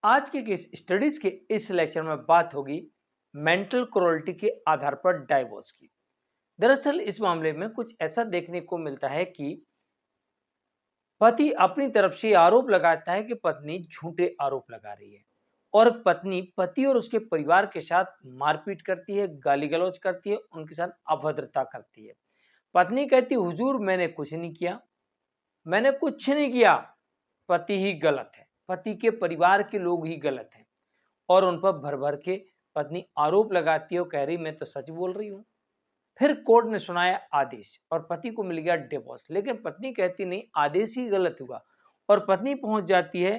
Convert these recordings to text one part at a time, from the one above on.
आज के case studies के इस लेक्चर में बात होगी मेंटल क्रूरल्टी के आधार पर डाइवोर्स की। दरअसल इस मामले में कुछ ऐसा देखने को मिलता है कि पति अपनी तरफ से आरोप लगाता है कि पत्नी झूठे आरोप लगा रही है और पत्नी पति और उसके परिवार के साथ मारपीट करती है, गाली गलौज करती है, उनके साथ अभद्रता करती है। पत्नी कहती हुजूर मैंने कुछ नहीं किया, मैंने कुछ नहीं किया, पति ही गलत है, पति के परिवार के लोग ही गलत हैं और उन पर भर भर के पत्नी आरोप लगाती है और कह रही मैं तो सच बोल रही हूँ। फिर कोर्ट ने सुनाया आदेश और पति को मिल गया डिवोर्स, लेकिन पत्नी कहती नहीं आदेश ही गलत हुआ और पत्नी पहुंच जाती है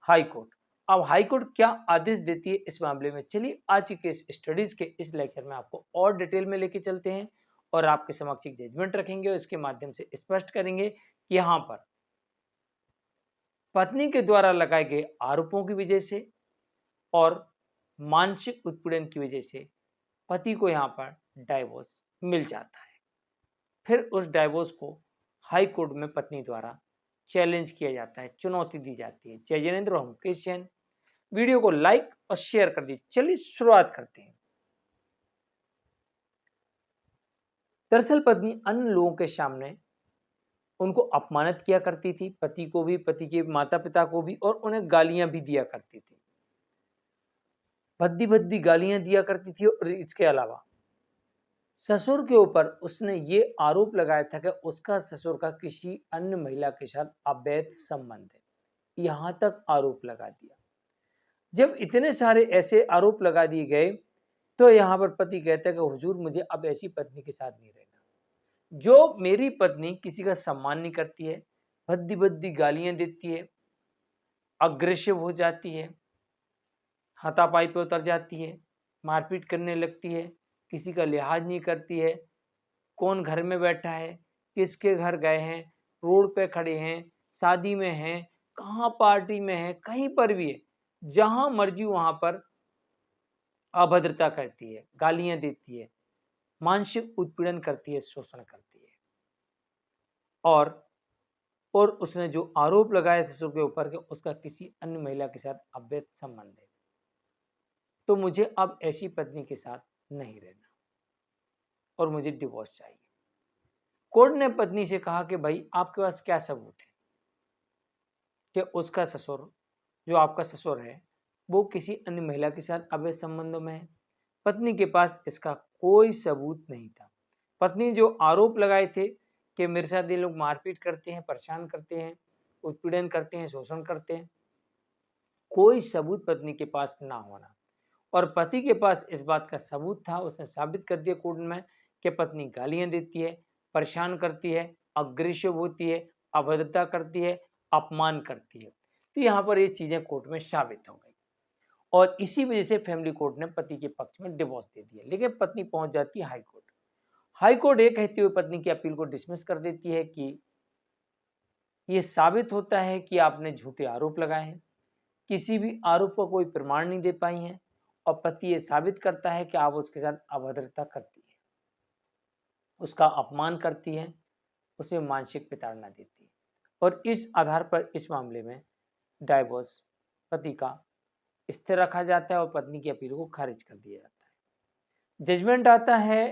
हाई कोर्ट। अब हाई कोर्ट क्या आदेश देती है इस मामले में, चलिए आज के इस स्टडीज के इस लेक्चर में आपको और डिटेल में लेके चलते हैं और आपके समक्ष एक जजमेंट रखेंगे और इसके माध्यम से स्पष्ट करेंगे कि यहाँ पर पत्नी के द्वारा लगाए गए आरोपों की वजह से और मानसिक उत्पीड़न की वजह से पति को यहाँ पर डाइवोर्स मिल जाता है। फिर उस डाइवोर्स को हाई कोर्ट में पत्नी द्वारा चैलेंज किया जाता है, चुनौती दी जाती है। जय जिनेंद्र और मुकेश जैन। वीडियो को लाइक और शेयर कर दीजिए। चलिए शुरुआत करते हैं। दरअसल पत्नी अन्य लोगों के सामने उनको अपमानित किया करती थी, पति को भी, पति के माता पिता को भी, और उन्हें गालियां भी दिया करती थी, भद्दी भद्दी गालियां दिया करती थी। और इसके अलावा ससुर के ऊपर उसने ये आरोप लगाया था कि उसका ससुर का किसी अन्य महिला के साथ अवैध संबंध है, यहां तक आरोप लगा दिया। जब इतने सारे ऐसे आरोप लगा दिए गए तो यहाँ पर पति कहता है कि हुजूर मुझे अब ऐसी पत्नी के साथ नहीं रहना, जो मेरी पत्नी किसी का सम्मान नहीं करती है, भद्दी भद्दी गालियां देती है, अग्रेसिव हो जाती है, हाथापाई पे उतर जाती है, मारपीट करने लगती है, किसी का लिहाज नहीं करती है, कौन घर में बैठा है, किसके घर गए हैं, रोड पे खड़े हैं, शादी में हैं, कहाँ पार्टी में है, कहीं पर भी है, जहां मर्जी वहां पर अभद्रता करती है, गालियां देती है, मानसिक उत्पीड़न करती है, शोषण करती है। और उसने जो आरोप लगाया ससुर के ऊपर कि उसका किसी अन्य महिला के साथ अवैध संबंध है, तो मुझे अब ऐसी पत्नी के साथ नहीं रहना और मुझे डिवोर्स चाहिए। कोर्ट ने पत्नी से कहा कि भाई आपके पास क्या सबूत है कि उसका ससुर, जो आपका ससुर है, वो किसी अन्य महिला के साथ अवैध संबंधों में है। पत्नी के पास इसका कोई सबूत नहीं था। पत्नी जो आरोप लगाए थे कि मेरे साथ ये लोग मारपीट करते हैं, परेशान करते हैं, उत्पीड़न करते हैं, शोषण करते हैं, कोई सबूत पत्नी के पास ना होना और पति के पास इस बात का सबूत था। उसने साबित कर दिया कोर्ट में कि पत्नी गालियां देती है, परेशान करती है, अग्रेसिव होती है, अभद्रता करती है, अपमान करती है। तो यहाँ पर ये चीजें कोर्ट में साबित हो गई और इसी वजह से फैमिली कोर्ट ने पति के पक्ष में डिवोर्स दे दिया। लेकिन पत्नी पहुंच जाती है हाई कोर्ट। हाई कोर्ट ये कहते हुए पत्नी की अपील को डिसमिस कर देती है कि ये साबित होता है कि आपने झूठे आरोप लगाए हैं, किसी भी आरोप का कोई प्रमाण नहीं दे पाई हैं और पति ये साबित करता है कि आप उसके साथ अभद्रता करती है, उसका अपमान करती है, उसे मानसिक प्रताड़ना देती है और इस आधार पर इस मामले में डाइवोर्स पति का स्थिर रखा जाता है और पत्नी की अपील को खारिज कर दिया जाता है। जजमेंट आता है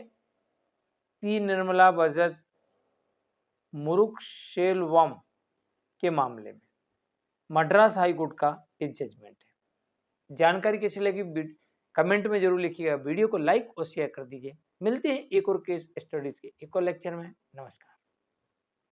पी निर्मला वर्सेस मुरुगसेल्वम के मामले में। मद्रास हाई कोर्ट का इस जजमेंट है। जानकारी कैसी लगी कमेंट में जरूर लिखिएगा। वीडियो को लाइक और शेयर कर दीजिए। मिलते हैं एक और केस स्टडीज के एक और लेक्चर में। नमस्कार।